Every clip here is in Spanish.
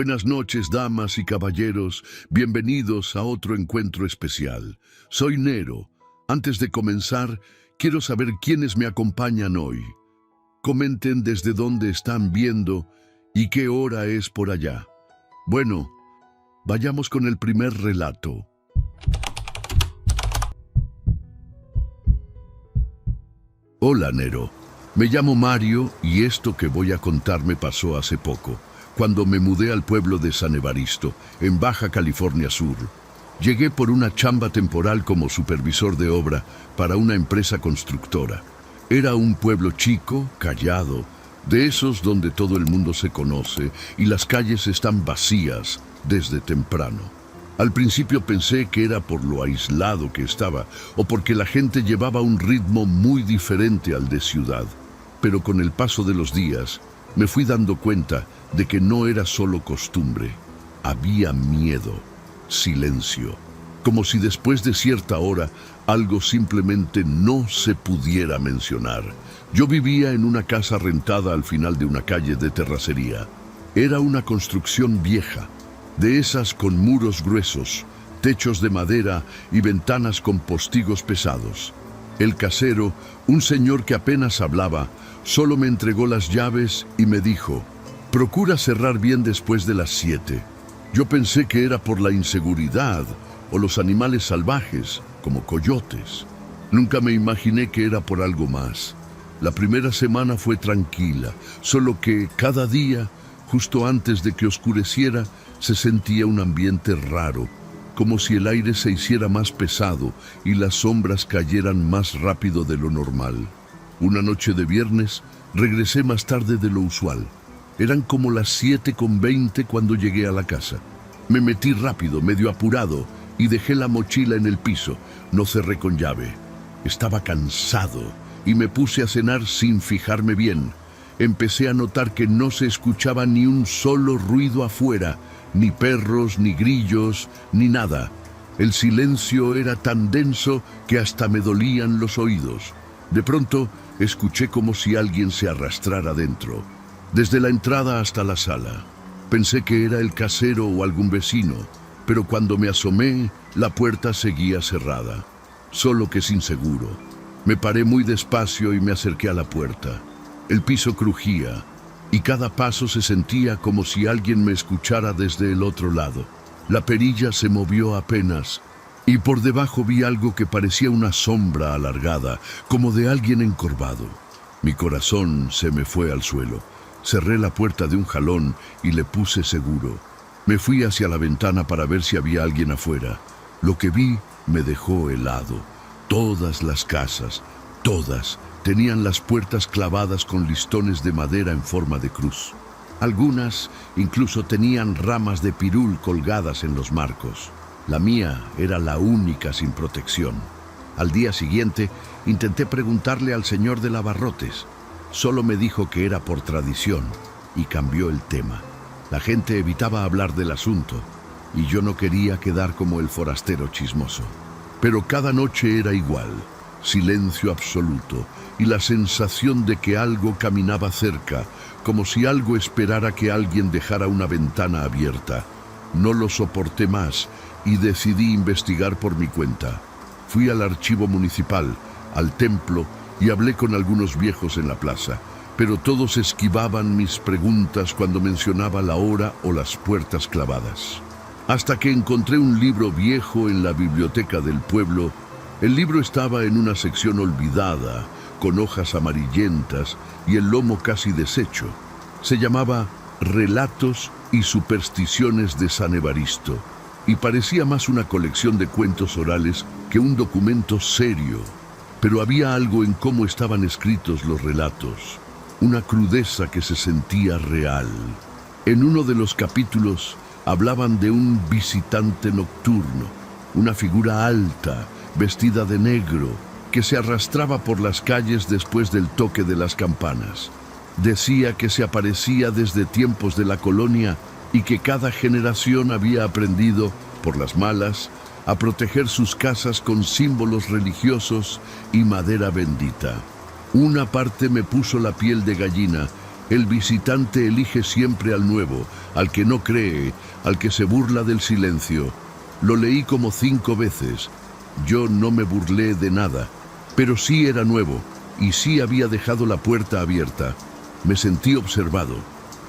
Buenas noches, damas y caballeros. Bienvenidos a otro encuentro especial. Soy Nero. Antes de comenzar, quiero saber quiénes me acompañan hoy. Comenten desde dónde están viendo y qué hora es por allá. Bueno, vayamos con el primer relato. Hola, Nero. Me llamo Mario y esto que voy a contar me pasó hace poco, cuando me mudé al pueblo de San Evaristo, en Baja California Sur. Llegué por una chamba temporal como supervisor de obra para una empresa constructora. Era un pueblo chico, callado, de esos donde todo el mundo se conoce y las calles están vacías desde temprano. Al principio pensé que era por lo aislado que estaba o porque la gente llevaba un ritmo muy diferente al de ciudad. Pero con el paso de los días me fui dando cuenta de que no era solo costumbre. Había miedo, silencio, como si después de cierta hora algo simplemente no se pudiera mencionar. Yo vivía en una casa rentada al final de una calle de terracería. Era una construcción vieja, de esas con muros gruesos, techos de madera y ventanas con postigos pesados. El casero, un señor que apenas hablaba, solo me entregó las llaves y me dijo: «Procura cerrar bien después de las 7». Yo pensé que era por la inseguridad o los animales salvajes, como coyotes. Nunca me imaginé que era por algo más. La primera semana fue tranquila, solo que cada día, justo antes de que oscureciera, se sentía un ambiente raro, como si el aire se hiciera más pesado y las sombras cayeran más rápido de lo normal. Una noche de viernes, regresé más tarde de lo usual. Eran como las 7:20 cuando llegué a la casa. Me metí rápido, medio apurado, y dejé la mochila en el piso. No cerré con llave. Estaba cansado y me puse a cenar sin fijarme bien. Empecé a notar que no se escuchaba ni un solo ruido afuera, ni perros, ni grillos, ni nada. El silencio era tan denso que hasta me dolían los oídos. De pronto, escuché como si alguien se arrastrara dentro, desde la entrada hasta la sala. Pensé que era el casero o algún vecino, pero cuando me asomé, la puerta seguía cerrada, solo que sin seguro. Me paré muy despacio y me acerqué a la puerta. El piso crujía, y cada paso se sentía como si alguien me escuchara desde el otro lado. La perilla se movió apenas, y por debajo vi algo que parecía una sombra alargada, como de alguien encorvado. Mi corazón se me fue al suelo. Cerré la puerta de un jalón y le puse seguro. Me fui hacia la ventana para ver si había alguien afuera. Lo que vi me dejó helado. Todas las casas, todas, tenían las puertas clavadas con listones de madera en forma de cruz. Algunas incluso tenían ramas de pirul colgadas en los marcos. La mía era la única sin protección. Al día siguiente intenté preguntarle al señor de abarrotes. Solo me dijo que era por tradición y cambió el tema. La gente evitaba hablar del asunto y yo no quería quedar como el forastero chismoso. Pero cada noche era igual, silencio absoluto y la sensación de que algo caminaba cerca, como si algo esperara que alguien dejara una ventana abierta. No lo soporté más y decidí investigar por mi cuenta. Fui al archivo municipal, al templo, y hablé con algunos viejos en la plaza, pero todos esquivaban mis preguntas cuando mencionaba la hora o las puertas clavadas. Hasta que encontré un libro viejo en la biblioteca del pueblo. El libro estaba en una sección olvidada, con hojas amarillentas y el lomo casi deshecho. Se llamaba Relatos y supersticiones de San Evaristo, y parecía más una colección de cuentos orales que un documento serio. Pero había algo en cómo estaban escritos los relatos, una crudeza que se sentía real. En uno de los capítulos hablaban de un visitante nocturno, una figura alta, vestida de negro, que se arrastraba por las calles después del toque de las campanas. Decía que se aparecía desde tiempos de la colonia y que cada generación había aprendido, por las malas, a proteger sus casas con símbolos religiosos y madera bendita. Una parte me puso la piel de gallina El visitante elige siempre al nuevo, al que no cree, al que se burla del silencio. Lo leí como 5 veces. Yo no me burlé de nada, pero sí era nuevo y sí había dejado la puerta abierta. Me sentí observado.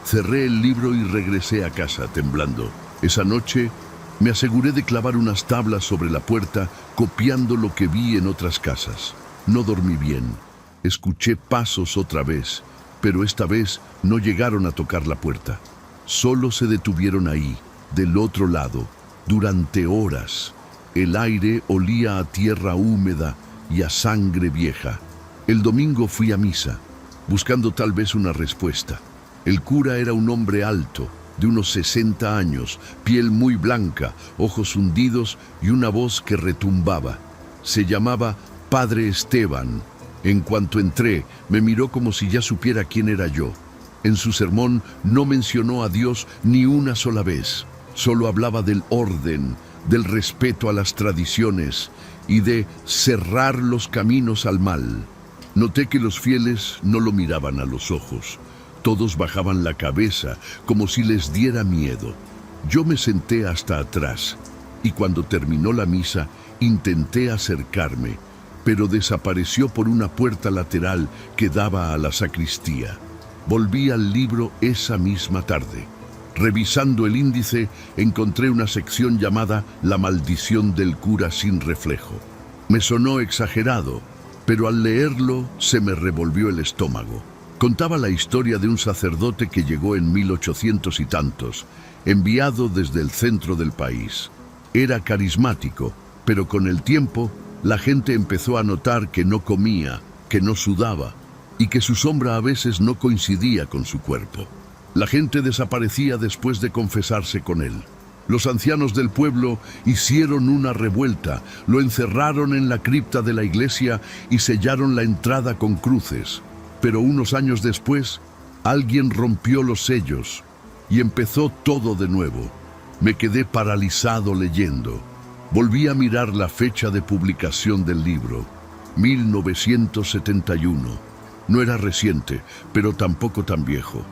Cerré el libro y regresé a casa temblando. Esa noche me aseguré de clavar unas tablas sobre la puerta, copiando lo que vi en otras casas. No dormí bien. Escuché pasos otra vez, pero esta vez no llegaron a tocar la puerta. Solo se detuvieron ahí, del otro lado, durante horas. El aire olía a tierra húmeda y a sangre vieja. El domingo fui a misa, buscando tal vez una respuesta. El cura era un hombre alto, de unos 60 años, piel muy blanca, ojos hundidos y una voz que retumbaba. Se llamaba Padre Esteban. En cuanto entré, me miró como si ya supiera quién era yo. En su sermón no mencionó a Dios ni una sola vez. Solo hablaba del orden, del respeto a las tradiciones y de cerrar los caminos al mal. Noté que los fieles no lo miraban a los ojos. Todos bajaban la cabeza, como si les diera miedo. Yo me senté hasta atrás, y cuando terminó la misa, intenté acercarme, pero desapareció por una puerta lateral que daba a la sacristía. Volví al libro esa misma tarde. Revisando el índice, encontré una sección llamada La maldición del cura sin reflejo. Me sonó exagerado, pero al leerlo se me revolvió el estómago. Contaba la historia de un sacerdote que llegó en 1800 y tantos, enviado desde el centro del país. Era carismático, pero con el tiempo la gente empezó a notar que no comía, que no sudaba y que su sombra a veces no coincidía con su cuerpo. La gente desaparecía después de confesarse con él. Los ancianos del pueblo hicieron una revuelta, lo encerraron en la cripta de la iglesia y sellaron la entrada con cruces. Pero unos años después, alguien rompió los sellos y empezó todo de nuevo. Me quedé paralizado leyendo. Volví a mirar la fecha de publicación del libro, 1971. No era reciente, pero tampoco tan viejo.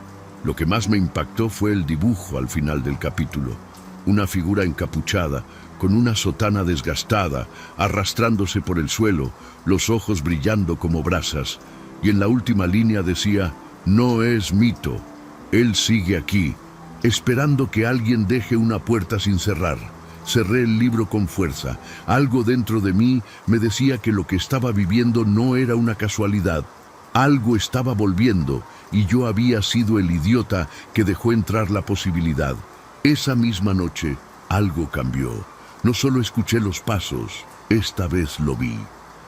Lo que más me impactó fue el dibujo al final del capítulo. Una figura encapuchada, con una sotana desgastada, arrastrándose por el suelo, los ojos brillando como brasas. Y en la última línea decía, no es mito, él sigue aquí, esperando que alguien deje una puerta sin cerrar. Cerré el libro con fuerza. Algo dentro de mí me decía que lo que estaba viviendo no era una casualidad. Algo estaba volviendo y yo había sido el idiota que dejó entrar la posibilidad. Esa misma noche, algo cambió. No solo escuché los pasos, esta vez lo vi.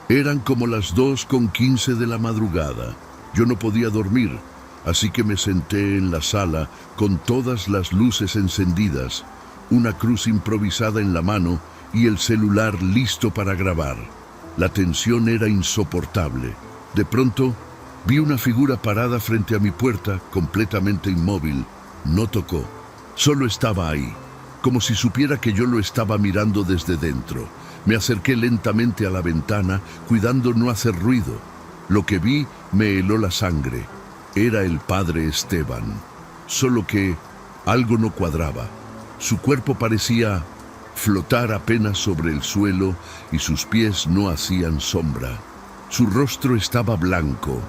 Eran como las 2:15 de la madrugada. Yo no podía dormir, así que me senté en la sala con todas las luces encendidas, una cruz improvisada en la mano y el celular listo para grabar. La tensión era insoportable. De pronto, vi una figura parada frente a mi puerta, completamente inmóvil. No tocó, solo estaba ahí, como si supiera que yo lo estaba mirando desde dentro. Me acerqué lentamente a la ventana, cuidando no hacer ruido. Lo que vi me heló la sangre. Era el padre Esteban. Solo que algo no cuadraba. Su cuerpo parecía flotar apenas sobre el suelo y sus pies no hacían sombra. Su rostro estaba blanco,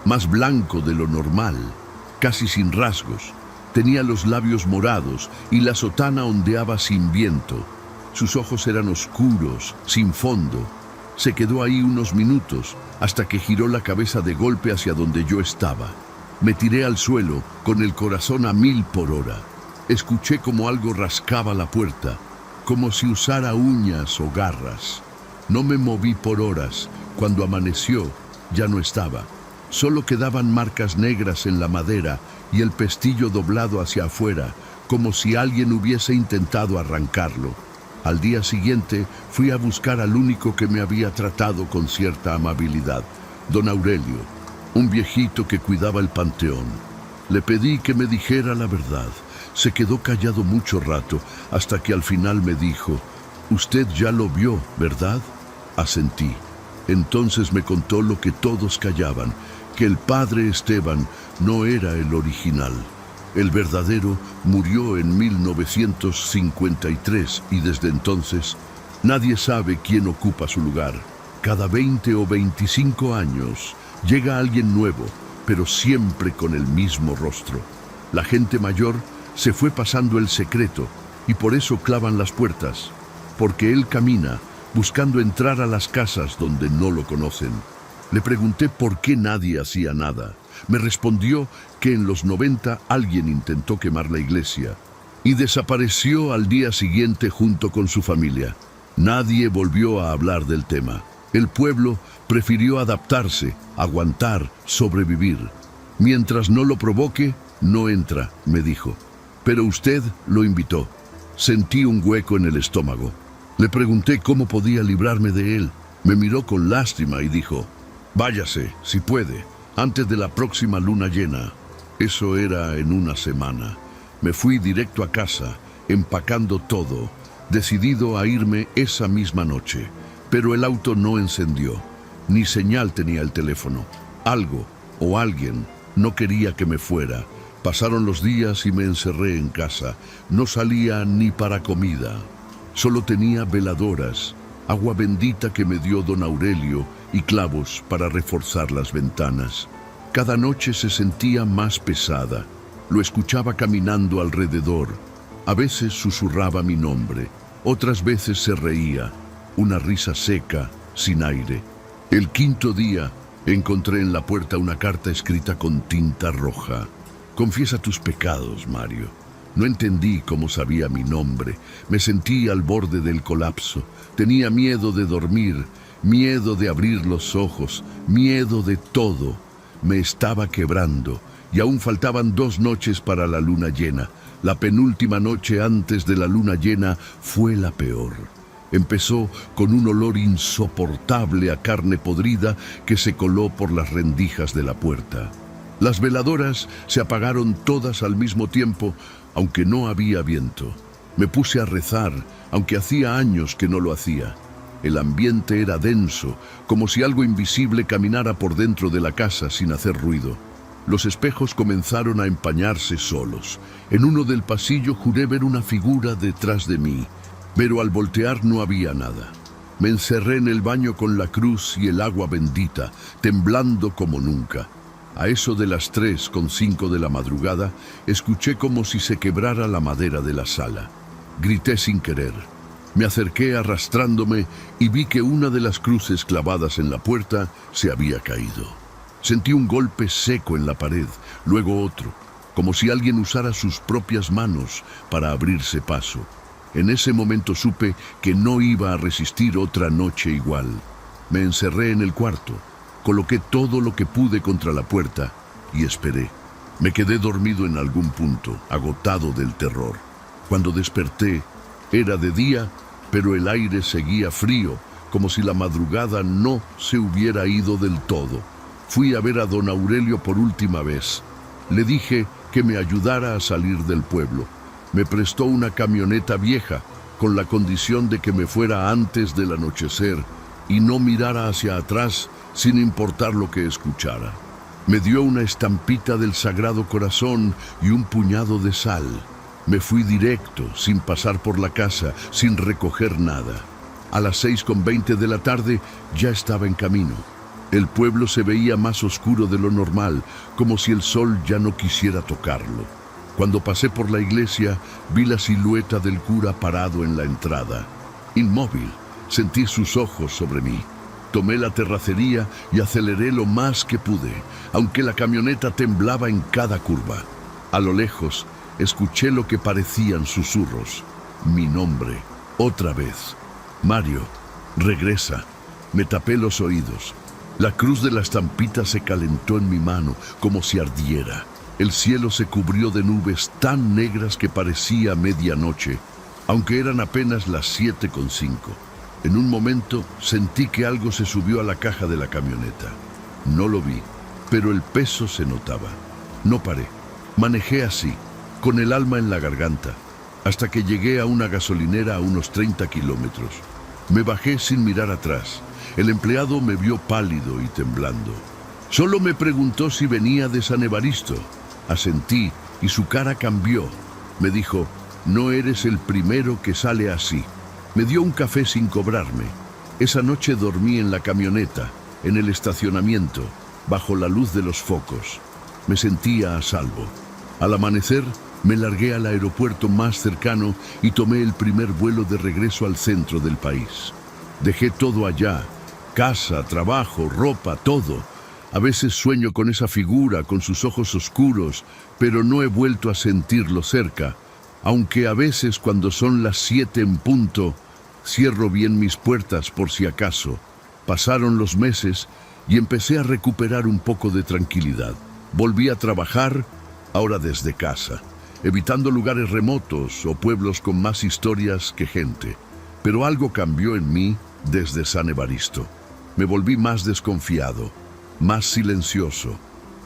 más blanco de lo normal, casi sin rasgos. Tenía los labios morados y la sotana ondeaba sin viento. Sus ojos eran oscuros, sin fondo. Se quedó ahí unos minutos, hasta que giró la cabeza de golpe hacia donde yo estaba. Me tiré al suelo, con el corazón a 1000 por hora. Escuché como algo rascaba la puerta, como si usara uñas o garras. No me moví por horas. Cuando amaneció, ya no estaba. Solo quedaban marcas negras en la madera y el pestillo doblado hacia afuera, como si alguien hubiese intentado arrancarlo. Al día siguiente fui a buscar al único que me había tratado con cierta amabilidad, don Aurelio, un viejito que cuidaba el panteón. Le pedí que me dijera la verdad. Se quedó callado mucho rato, hasta que al final me dijo, «Usted ya lo vio, ¿verdad?» Asentí. Entonces me contó lo que todos callaban, que el padre Esteban no era el original. El verdadero murió en 1953 y desde entonces nadie sabe quién ocupa su lugar. Cada 20 o 25 años llega alguien nuevo, pero siempre con el mismo rostro. La gente mayor se fue pasando el secreto y por eso clavan las puertas, porque él camina buscando entrar a las casas donde no lo conocen. Le pregunté por qué nadie hacía nada. Me respondió que en los 90 alguien intentó quemar la iglesia y desapareció al día siguiente junto con su familia. Nadie volvió a hablar del tema. El pueblo prefirió adaptarse, aguantar, sobrevivir. Mientras no lo provoque, no entra, me dijo. Pero usted lo invitó. Sentí un hueco en el estómago. Le pregunté cómo podía librarme de él. Me miró con lástima y dijo: váyase, si puede, antes de la próxima luna llena. Eso era en una semana. Me fui directo a casa, empacando todo, decidido a irme esa misma noche. Pero el auto no encendió, ni señal tenía el teléfono. Algo o alguien no quería que me fuera. Pasaron los días y me encerré en casa. No salía ni para comida. Solo tenía veladoras, agua bendita que me dio don Aurelio y clavos para reforzar las ventanas. Cada noche se sentía más pesada. Lo escuchaba caminando alrededor. A veces susurraba mi nombre, otras veces se reía. Una risa seca, sin aire. El quinto día encontré en la puerta una carta escrita con tinta roja. Confiesa tus pecados, Mario. No entendí cómo sabía mi nombre. Me sentí al borde del colapso. Tenía miedo de dormir, miedo de abrir los ojos, miedo de todo. Me estaba quebrando y aún faltaban 2 noches para la luna llena. La penúltima noche antes de la luna llena fue la peor. Empezó con un olor insoportable a carne podrida que se coló por las rendijas de la puerta. Las veladoras se apagaron todas al mismo tiempo, aunque no había viento. Me puse a rezar, aunque hacía años que no lo hacía. El ambiente era denso, como si algo invisible caminara por dentro de la casa sin hacer ruido. Los espejos comenzaron a empañarse solos. En uno del pasillo juré ver una figura detrás de mí, pero al voltear no había nada. Me encerré en el baño con la cruz y el agua bendita, temblando como nunca. A eso de las 3:05 de la madrugada, escuché como si se quebrara la madera de la sala. Grité sin querer. Me acerqué arrastrándome y vi que una de las cruces clavadas en la puerta se había caído. Sentí un golpe seco en la pared, luego otro, como si alguien usara sus propias manos para abrirse paso. En ese momento supe que no iba a resistir otra noche igual. Me encerré en el cuarto, coloqué todo lo que pude contra la puerta y esperé. Me quedé dormido en algún punto, agotado del terror. Cuando desperté, era de día, pero el aire seguía frío, como si la madrugada no se hubiera ido del todo. Fui a ver a don Aurelio por última vez. Le dije que me ayudara a salir del pueblo. Me prestó una camioneta vieja, con la condición de que me fuera antes del anochecer y no mirara hacia atrás sin importar lo que escuchara. Me dio una estampita del Sagrado Corazón y un puñado de sal. Me fui directo, sin pasar por la casa, sin recoger nada. A las 6:20 de la tarde ya estaba en camino. El pueblo se veía más oscuro de lo normal, como si el sol ya no quisiera tocarlo. Cuando pasé por la iglesia, vi la silueta del cura parado en la entrada. Inmóvil, sentí sus ojos sobre mí. Tomé la terracería y aceleré lo más que pude, aunque la camioneta temblaba en cada curva. A lo lejos, escuché lo que parecían susurros. Mi nombre, otra vez. Mario, regresa. Me tapé los oídos. La cruz de la estampita se calentó en mi mano, como si ardiera. El cielo se cubrió de nubes tan negras que parecía medianoche, aunque eran apenas las 7:05. En un momento sentí que algo se subió a la caja de la camioneta. No lo vi, pero el peso se notaba. No paré. Manejé así, con el alma en la garganta, hasta que llegué a una gasolinera a unos 30 kilómetros. Me bajé sin mirar atrás. El empleado me vio pálido y temblando. Solo me preguntó si venía de San Evaristo. Asentí y su cara cambió. Me dijo, no eres el primero que sale así. Me dio un café sin cobrarme. Esa noche dormí en la camioneta, en el estacionamiento, bajo la luz de los focos. Me sentía a salvo. Al amanecer, me largué al aeropuerto más cercano y tomé el primer vuelo de regreso al centro del país. Dejé todo allá, casa, trabajo, ropa, todo. A veces sueño con esa figura, con sus ojos oscuros, pero no he vuelto a sentirlo cerca, aunque a veces cuando son las 7 en punto, cierro bien mis puertas por si acaso. Pasaron los meses y empecé a recuperar un poco de tranquilidad. Volví a trabajar, ahora desde casa, evitando lugares remotos o pueblos con más historias que gente. Pero algo cambió en mí desde San Evaristo. Me volví más desconfiado, más silencioso.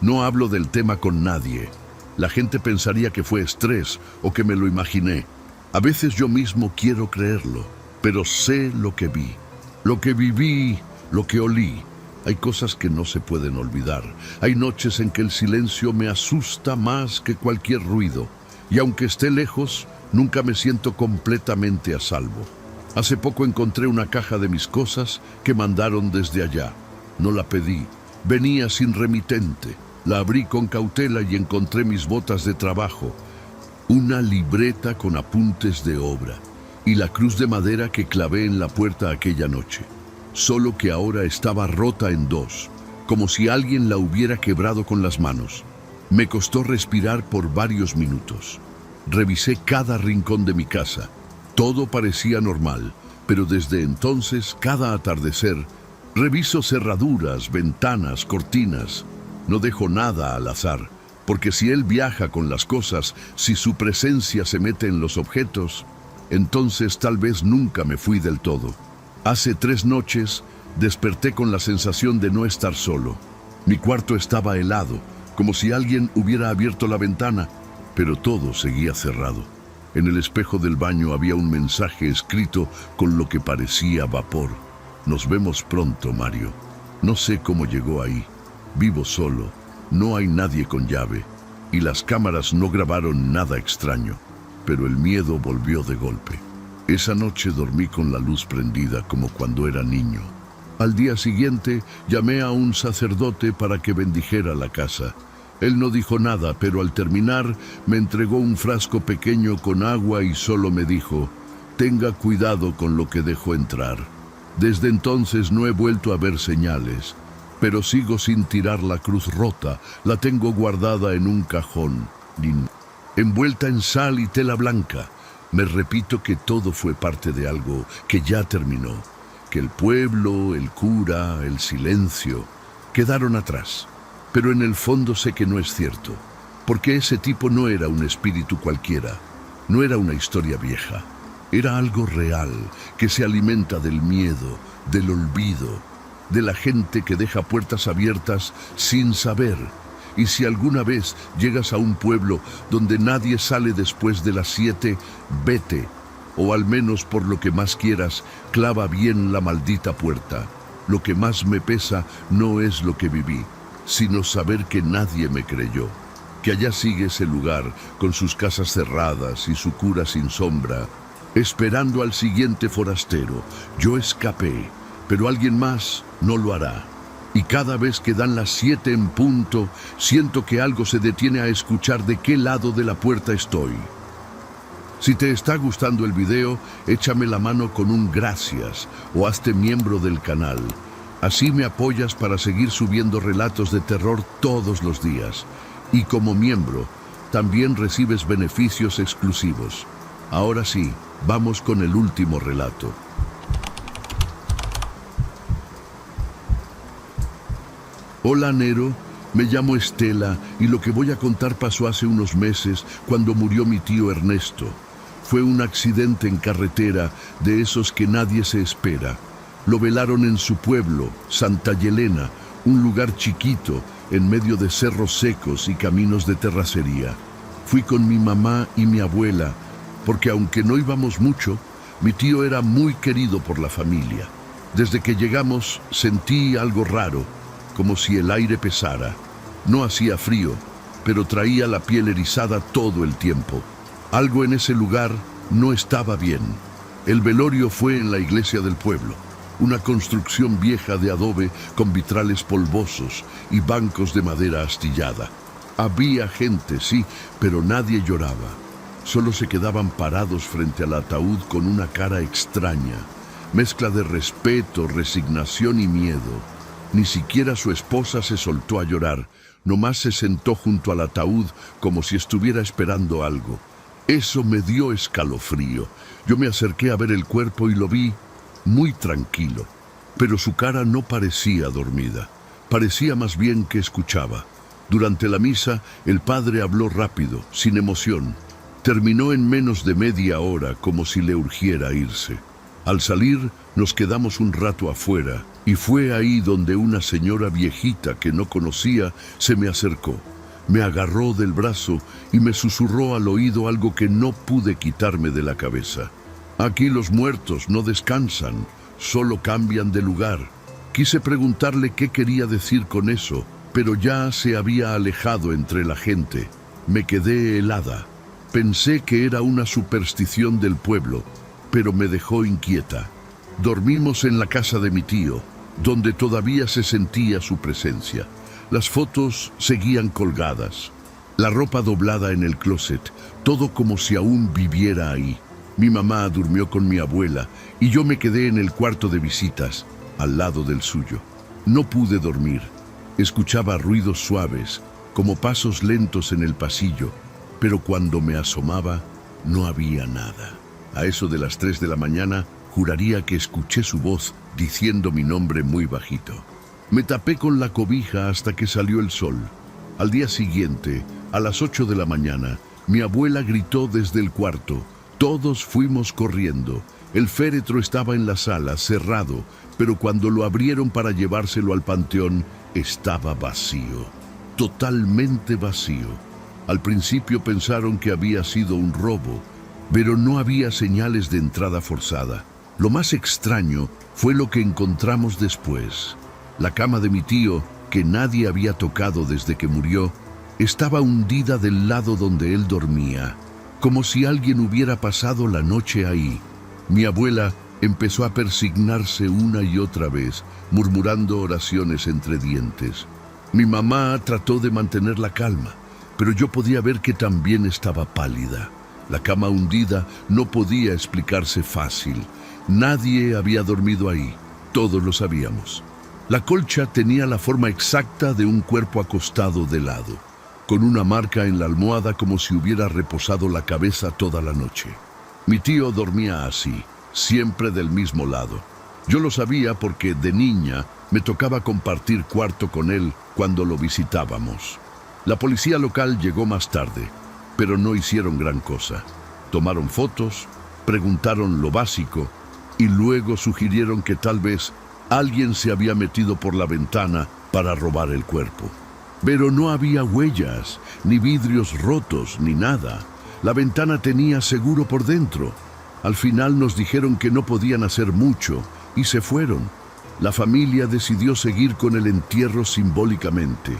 No hablo del tema con nadie. La gente pensaría que fue estrés o que me lo imaginé. A veces yo mismo quiero creerlo, pero sé lo que vi, lo que viví, lo que olí. Hay cosas que no se pueden olvidar. Hay noches en que el silencio me asusta más que cualquier ruido. Y aunque esté lejos, nunca me siento completamente a salvo. Hace poco encontré una caja de mis cosas que mandaron desde allá. No la pedí. Venía sin remitente. La abrí con cautela y encontré mis botas de trabajo, una libreta con apuntes de obra y la cruz de madera que clavé en la puerta aquella noche. Solo que ahora estaba rota en dos, como si alguien la hubiera quebrado con las manos. Me costó respirar por varios minutos. Revisé cada rincón de mi casa. Todo parecía normal, pero desde entonces, cada atardecer, reviso cerraduras, ventanas, cortinas. No dejo nada al azar, porque si él viaja con las cosas, si su presencia se mete en los objetos, entonces tal vez nunca me fui del todo. Hace 3 noches desperté con la sensación de no estar solo. Mi cuarto estaba helado, como si alguien hubiera abierto la ventana, pero todo seguía cerrado. En el espejo del baño había un mensaje escrito con lo que parecía vapor. Nos vemos pronto, Mario. No sé cómo llegó ahí. Vivo solo, no hay nadie con llave, y las cámaras no grabaron nada extraño, pero el miedo volvió de golpe. Esa noche dormí con la luz prendida como cuando era niño. Al día siguiente llamé a un sacerdote para que bendijera la casa. Él no dijo nada, pero al terminar me entregó un frasco pequeño con agua y solo me dijo, tenga cuidado con lo que dejó entrar. Desde entonces no he vuelto a ver señales, pero sigo sin tirar la cruz rota. La tengo guardada en un cajón, envuelta en sal y tela blanca. Me repito que todo fue parte de algo que ya terminó, que el pueblo, el cura, el silencio, quedaron atrás. Pero en el fondo sé que no es cierto, porque ese tipo no era un espíritu cualquiera, no era una historia vieja, era algo real, que se alimenta del miedo, del olvido, de la gente que deja puertas abiertas sin saber. Y si alguna vez llegas a un pueblo donde nadie sale después de las 7, vete, o al menos por lo que más quieras, clava bien la maldita puerta. Lo que más me pesa no es lo que viví, sino saber que nadie me creyó, que allá sigue ese lugar con sus casas cerradas y su cura sin sombra, esperando al siguiente forastero. Yo escapé, pero alguien más no lo hará. Y cada vez que dan las 7 en punto, siento que algo se detiene a escuchar de qué lado de la puerta estoy. Si te está gustando el video, échame la mano con un gracias o hazte miembro del canal. Así me apoyas para seguir subiendo relatos de terror todos los días. Y como miembro, también recibes beneficios exclusivos. Ahora sí, vamos con el último relato. Hola Nero, me llamo Estela y lo que voy a contar pasó hace unos meses cuando murió mi tío Ernesto. Fue un accidente en carretera de esos que nadie se espera. Lo velaron en su pueblo, Santa Yelena, un lugar chiquito en medio de cerros secos y caminos de terracería. Fui con mi mamá y mi abuela, porque aunque no íbamos mucho, mi tío era muy querido por la familia. Desde que llegamos sentí algo raro. como si el aire pesara. No hacía frío, pero traía la piel erizada todo el tiempo. Algo en ese lugar no estaba bien. El velorio fue en la iglesia del pueblo, una construcción vieja de adobe con vitrales polvosos y bancos de madera astillada. Había gente, sí, pero nadie lloraba. Solo se quedaban parados frente al ataúd con una cara extraña, mezcla de respeto, resignación y miedo. Ni siquiera su esposa se soltó a llorar, nomás se sentó junto al ataúd como si estuviera esperando algo. Eso me dio escalofrío. Yo me acerqué a ver el cuerpo y lo vi muy tranquilo, pero su cara no parecía dormida, parecía más bien que escuchaba. Durante la misa, el padre habló rápido, sin emoción. Terminó en menos de media hora, como si le urgiera irse. Al salir, nos quedamos un rato afuera, y fue ahí donde una señora viejita que no conocía se me acercó. Me agarró del brazo y me susurró al oído algo que no pude quitarme de la cabeza. Aquí los muertos no descansan, solo cambian de lugar. Quise preguntarle qué quería decir con eso, pero ya se había alejado entre la gente. Me quedé helada. Pensé que era una superstición del pueblo, pero me dejó inquieta. Dormimos en la casa de mi tío, donde todavía se sentía su presencia. Las fotos seguían colgadas, la ropa doblada en el closet, todo como si aún viviera ahí. Mi mamá durmió con mi abuela y yo me quedé en el cuarto de visitas, al lado del suyo. No pude dormir. Escuchaba ruidos suaves, como pasos lentos en el pasillo, pero cuando me asomaba, no había nada. A eso de las 3 de la mañana, juraría que escuché su voz diciendo mi nombre muy bajito. Me tapé con la cobija hasta que salió el sol. Al día siguiente, a las 8 de la mañana, mi abuela gritó desde el cuarto. Todos fuimos corriendo. El féretro estaba en la sala, cerrado, pero cuando lo abrieron para llevárselo al panteón, estaba vacío. Totalmente vacío. Al principio pensaron que había sido un robo, pero no había señales de entrada forzada. Lo más extraño fue lo que encontramos después. La cama de mi tío, que nadie había tocado desde que murió, estaba hundida del lado donde él dormía, como si alguien hubiera pasado la noche ahí. Mi abuela empezó a persignarse una y otra vez, murmurando oraciones entre dientes. Mi mamá trató de mantener la calma, pero yo podía ver que también estaba pálida. La cama hundida no podía explicarse fácil. Nadie había dormido ahí, todos lo sabíamos. La colcha tenía la forma exacta de un cuerpo acostado de lado, con una marca en la almohada como si hubiera reposado la cabeza toda la noche. Mi tío dormía así, siempre del mismo lado. Yo lo sabía porque de niña me tocaba compartir cuarto con él cuando lo visitábamos. La policía local llegó más tarde, pero no hicieron gran cosa. Tomaron fotos, preguntaron lo básico y luego sugirieron que tal vez alguien se había metido por la ventana para robar el cuerpo. Pero no había huellas, ni vidrios rotos, ni nada. La ventana tenía seguro por dentro. Al final nos dijeron que no podían hacer mucho y se fueron. La familia decidió seguir con el entierro simbólicamente,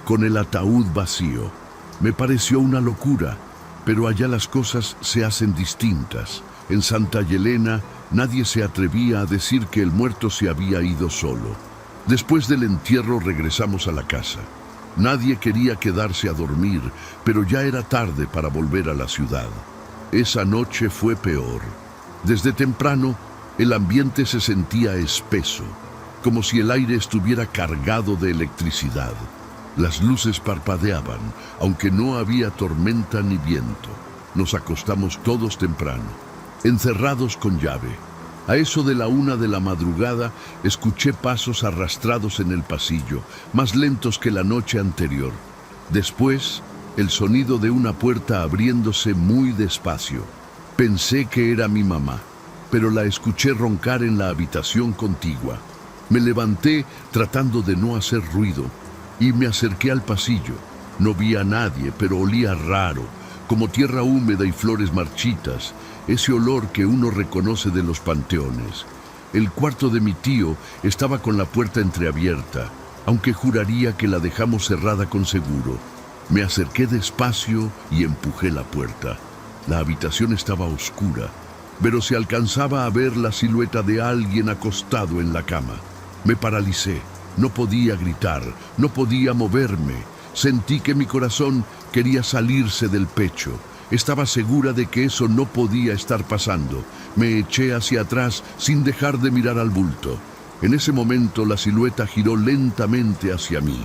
con el ataúd vacío. Me pareció una locura, pero allá las cosas se hacen distintas. En Santa Yelena nadie se atrevía a decir que el muerto se había ido solo. Después del entierro regresamos a la casa. Nadie quería quedarse a dormir, pero ya era tarde para volver a la ciudad. Esa noche fue peor. Desde temprano, el ambiente se sentía espeso, como si el aire estuviera cargado de electricidad. Las luces parpadeaban, aunque no había tormenta ni viento. Nos acostamos todos temprano, encerrados con llave. A eso de la 1 de la madrugada, escuché pasos arrastrados en el pasillo, más lentos que la noche anterior. Después, el sonido de una puerta abriéndose muy despacio. Pensé que era mi mamá, pero la escuché roncar en la habitación contigua. Me levanté tratando de no hacer ruido y me acerqué al pasillo. No vi a nadie, pero olía raro, como tierra húmeda y flores marchitas, ese olor que uno reconoce de los panteones. El cuarto de mi tío estaba con la puerta entreabierta. aunque juraría que la dejamos cerrada con seguro. Me acerqué despacio y empujé la puerta. La habitación estaba oscura, pero se alcanzaba a ver la silueta de alguien acostado en la cama. Me paralicé, no podía gritar, no podía moverme. Sentí que mi corazón quería salirse del pecho. Estaba segura de que eso no podía estar pasando. Me eché hacia atrás sin dejar de mirar al bulto. En ese momento la silueta giró lentamente hacia mí.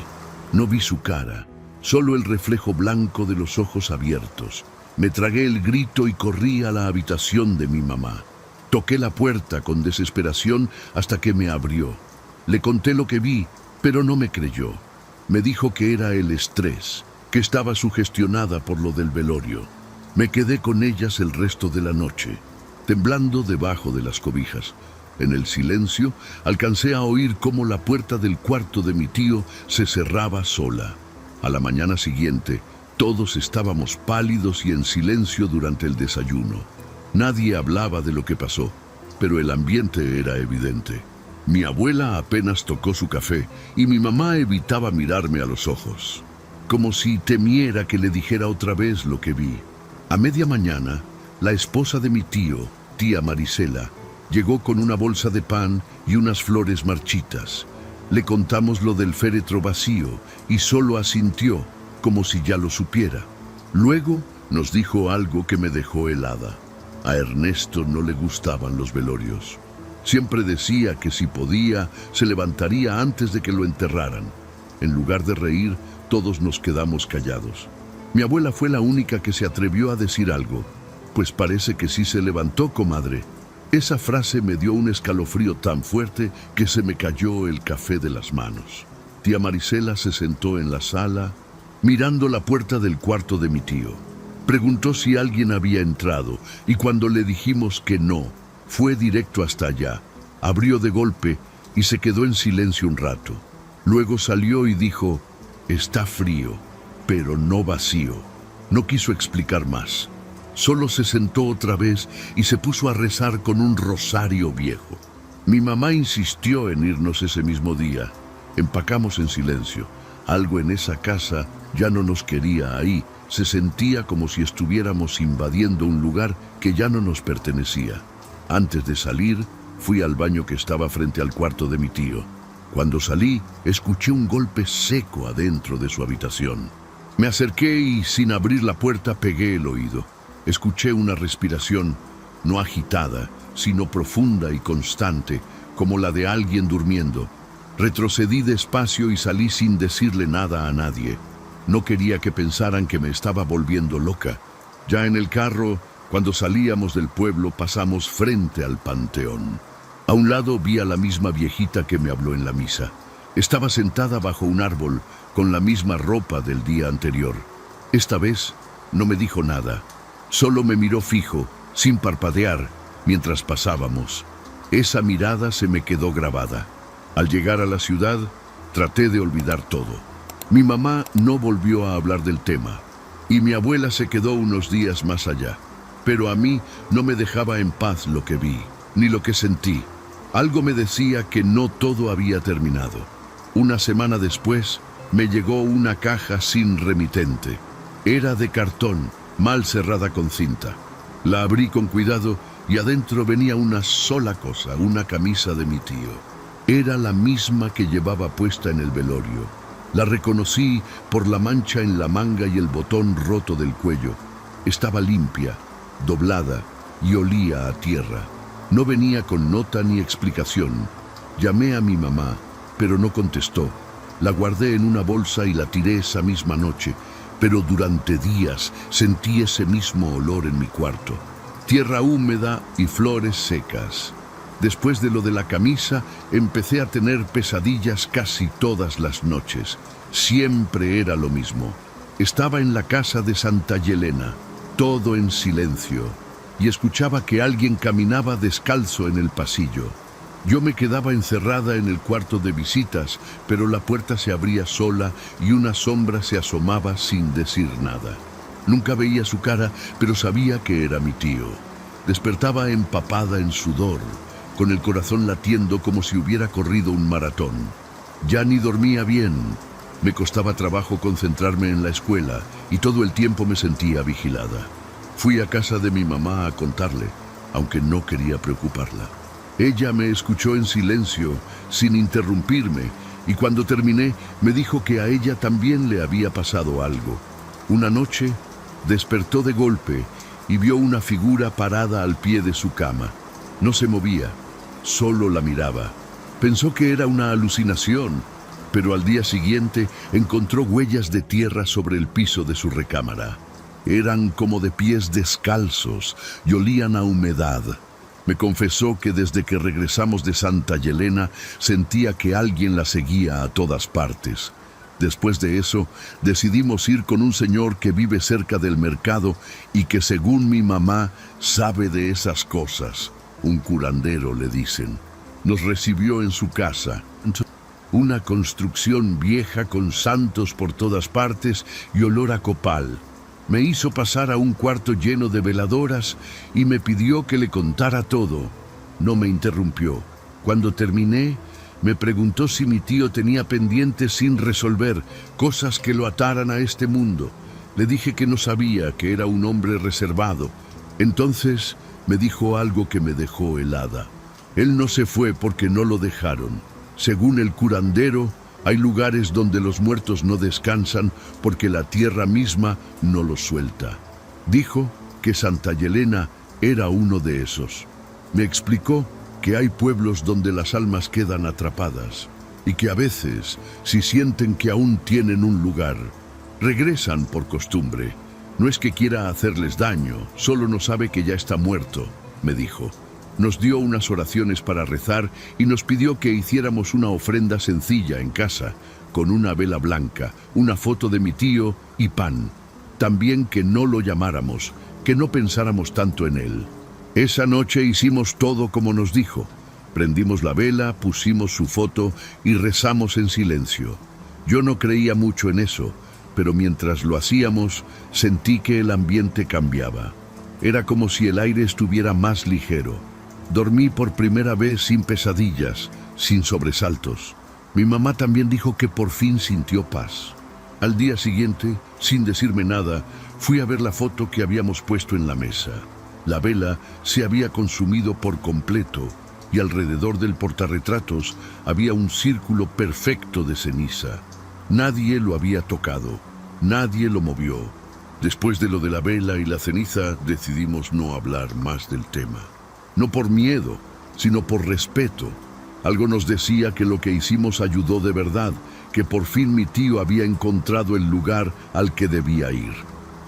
No vi su cara, solo el reflejo blanco de los ojos abiertos. Me tragué el grito y corrí a la habitación de mi mamá. Toqué la puerta con desesperación hasta que me abrió. Le conté lo que vi, pero no me creyó. Me dijo que era el estrés, que estaba sugestionada por lo del velorio. Me quedé con ellas el resto de la noche, temblando debajo de las cobijas. En el silencio, alcancé a oír cómo la puerta del cuarto de mi tío se cerraba sola. A la mañana siguiente, todos estábamos pálidos y en silencio durante el desayuno. Nadie hablaba de lo que pasó, pero el ambiente era evidente. Mi abuela apenas tocó su café y mi mamá evitaba mirarme a los ojos, como si temiera que le dijera otra vez lo que vi. A media mañana, la esposa de mi tío, tía Marisela, llegó con una bolsa de pan y unas flores marchitas. Le contamos lo del féretro vacío y solo asintió, como si ya lo supiera. Luego nos dijo algo que me dejó helada. A Ernesto no le gustaban los velorios. Siempre decía que si podía, se levantaría antes de que lo enterraran. En lugar de reír, todos nos quedamos callados. Mi abuela fue la única que se atrevió a decir algo. Pues parece que sí se levantó, comadre. Esa frase me dio un escalofrío tan fuerte que se me cayó el café de las manos. Tía Marisela se sentó en la sala, mirando la puerta del cuarto de mi tío. Preguntó si alguien había entrado y cuando le dijimos que no, fue directo hasta allá. Abrió de golpe y se quedó en silencio un rato. Luego salió y dijo, está frío, pero no vacío. No quiso explicar más. Solo se sentó otra vez y se puso a rezar con un rosario viejo. Mi mamá insistió en irnos ese mismo día. Empacamos en silencio. Algo en esa casa ya no nos quería ahí. Se sentía como si estuviéramos invadiendo un lugar que ya no nos pertenecía. Antes de salir, fui al baño que estaba frente al cuarto de mi tío. Cuando salí, escuché un golpe seco adentro de su habitación. Me acerqué y, sin abrir la puerta, pegué el oído. Escuché una respiración, no agitada, sino profunda y constante, como la de alguien durmiendo. Retrocedí despacio y salí sin decirle nada a nadie. No quería que pensaran que me estaba volviendo loca. Ya en el carro, cuando salíamos del pueblo, pasamos frente al panteón. A un lado vi a la misma viejita que me habló en la misa. Estaba sentada bajo un árbol, con la misma ropa del día anterior. Esta vez no me dijo nada. Solo me miró fijo, sin parpadear, mientras pasábamos. Esa mirada se me quedó grabada. Al llegar a la ciudad, traté de olvidar todo. Mi mamá no volvió a hablar del tema, y mi abuela se quedó unos días más allá. Pero a mí no me dejaba en paz lo que vi, ni lo que sentí. Algo me decía que no todo había terminado. Una semana después, me llegó una caja sin remitente. Era de cartón, mal cerrada con cinta. La abrí con cuidado y adentro venía una sola cosa, una camisa de mi tío. Era la misma que llevaba puesta en el velorio. La reconocí por la mancha en la manga y el botón roto del cuello. Estaba limpia, doblada y olía a tierra. No venía con nota ni explicación. Llamé a mi mamá, pero no contestó. La guardé en una bolsa y la tiré esa misma noche. Pero durante días sentí ese mismo olor en mi cuarto. Tierra húmeda y flores secas. Después de lo de la camisa, empecé a tener pesadillas casi todas las noches. Siempre era lo mismo. Estaba en la casa de Santa Yelena, todo en silencio, y escuchaba que alguien caminaba descalzo en el pasillo. Yo me quedaba encerrada en el cuarto de visitas, pero la puerta se abría sola y una sombra se asomaba sin decir nada. Nunca veía su cara, pero sabía que era mi tío. Despertaba empapada en sudor, con el corazón latiendo como si hubiera corrido un maratón. Ya ni dormía bien. Me costaba trabajo concentrarme en la escuela y todo el tiempo me sentía vigilada. Fui a casa de mi mamá a contarle, aunque no quería preocuparla. Ella me escuchó en silencio, sin interrumpirme, y cuando terminé me dijo que a ella también le había pasado algo. Una noche despertó de golpe y vio una figura parada al pie de su cama. No se movía, solo la miraba. Pensó que era una alucinación, pero al día siguiente encontró huellas de tierra sobre el piso de su recámara. Eran como de pies descalzos y olían a humedad. Me confesó que desde que regresamos de Santa Yelena sentía que alguien la seguía a todas partes. Después de eso, decidimos ir con un señor que vive cerca del mercado y que, según mi mamá, sabe de esas cosas. Un curandero, le dicen. Nos recibió en su casa. Una construcción vieja con santos por todas partes y olor a copal. Me hizo pasar a un cuarto lleno de veladoras y me pidió que le contara todo. No me interrumpió. Cuando terminé, me preguntó si mi tío tenía pendientes sin resolver, cosas que lo ataran a este mundo. Le dije que no sabía, que era un hombre reservado. Entonces me dijo algo que me dejó helada. Él no se fue porque no lo dejaron. Según el curandero, hay lugares donde los muertos no descansan porque la tierra misma no los suelta. Dijo que Santa Yelena era uno de esos. Me explicó que hay pueblos donde las almas quedan atrapadas y que a veces, si sienten que aún tienen un lugar, regresan por costumbre. No es que quiera hacerles daño, solo no sabe que ya está muerto, me dijo. Nos dio unas oraciones para rezar y nos pidió que hiciéramos una ofrenda sencilla en casa, con una vela blanca, una foto de mi tío y pan. También que no lo llamáramos, que no pensáramos tanto en él. Esa noche hicimos todo como nos dijo. Prendimos la vela, pusimos su foto y rezamos en silencio. Yo no creía mucho en eso, pero mientras lo hacíamos, sentí que el ambiente cambiaba. Era como si el aire estuviera más ligero. Dormí por primera vez sin pesadillas, sin sobresaltos. Mi mamá también dijo que por fin sintió paz. Al día siguiente, sin decirme nada, fui a ver la foto que habíamos puesto en la mesa. La vela se había consumido por completo y alrededor del portarretratos había un círculo perfecto de ceniza. Nadie lo había tocado, nadie lo movió. Después de lo de la vela y la ceniza, decidimos no hablar más del tema. No por miedo, sino por respeto. Algo nos decía que lo que hicimos ayudó de verdad, que por fin mi tío había encontrado el lugar al que debía ir.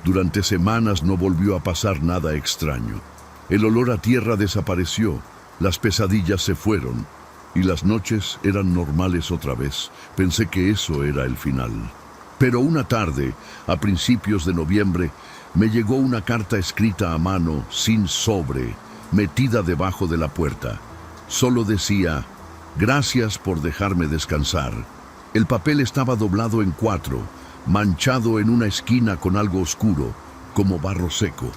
Durante semanas no volvió a pasar nada extraño. El olor a tierra desapareció, las pesadillas se fueron y las noches eran normales otra vez. Pensé que eso era el final. Pero una tarde, a principios de noviembre, me llegó una carta escrita a mano, sin sobre, metida debajo de la puerta. Solo decía: gracias por dejarme descansar. El papel estaba doblado en 4, manchado en una esquina con algo oscuro, como barro seco.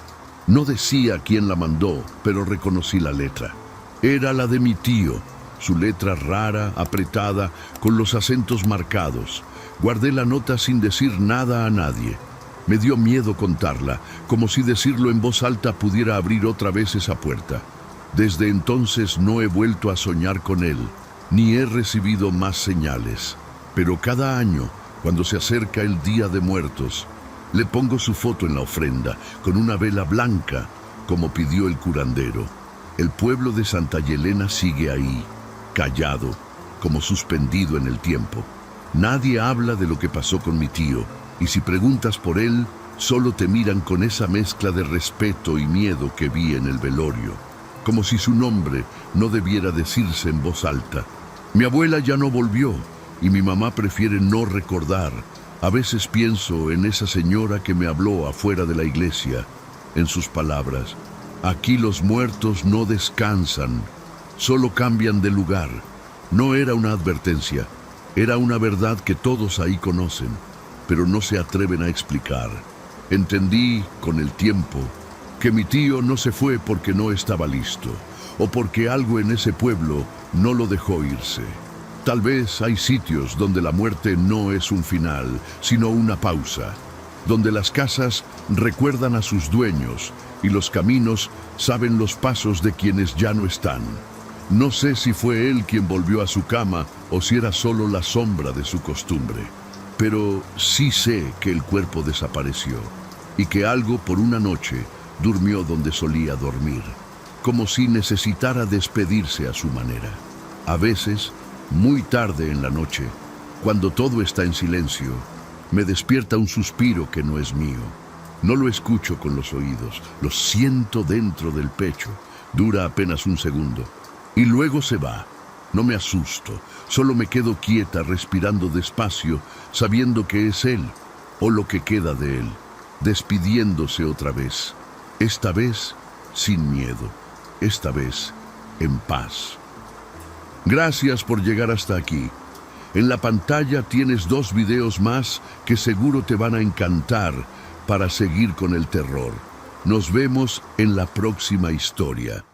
No decía quién la mandó, pero reconocí la letra. Era la de mi tío, su letra rara, apretada, con los acentos marcados. Guardé la nota sin decir nada a nadie. Me dio miedo contarla, como si decirlo en voz alta pudiera abrir otra vez esa puerta. Desde entonces no he vuelto a soñar con él, ni he recibido más señales. Pero cada año, cuando se acerca el Día de Muertos, le pongo su foto en la ofrenda, con una vela blanca, como pidió el curandero. El pueblo de Santa Yelena sigue ahí, callado, como suspendido en el tiempo. Nadie habla de lo que pasó con mi tío, y si preguntas por él, solo te miran con esa mezcla de respeto y miedo que vi en el velorio, como si su nombre no debiera decirse en voz alta. Mi abuela ya no volvió, y mi mamá prefiere no recordar. A veces pienso en esa señora que me habló afuera de la iglesia, en sus palabras: aquí los muertos no descansan, solo cambian de lugar. No era una advertencia, era una verdad que todos ahí conocen, pero no se atreven a explicar. Entendí con el tiempo que mi tío no se fue porque no estaba listo, o porque algo en ese pueblo no lo dejó irse. Tal vez hay sitios donde la muerte no es un final, sino una pausa, donde las casas recuerdan a sus dueños y los caminos saben los pasos de quienes ya no están. No sé si fue él quien volvió a su cama o si era solo la sombra de su costumbre, pero sí sé que el cuerpo desapareció y que algo por una noche durmió donde solía dormir, como si necesitara despedirse a su manera. A veces, muy tarde en la noche, cuando todo está en silencio, me despierta un suspiro que no es mío. No lo escucho con los oídos, lo siento dentro del pecho. Dura apenas un segundo y luego se va. No me asusto, solo me quedo quieta respirando despacio, sabiendo que es él, o lo que queda de él, despidiéndose otra vez. Esta vez sin miedo, esta vez en paz. Gracias por llegar hasta aquí. En la pantalla tienes 2 videos más que seguro te van a encantar para seguir con el terror. Nos vemos en la próxima historia.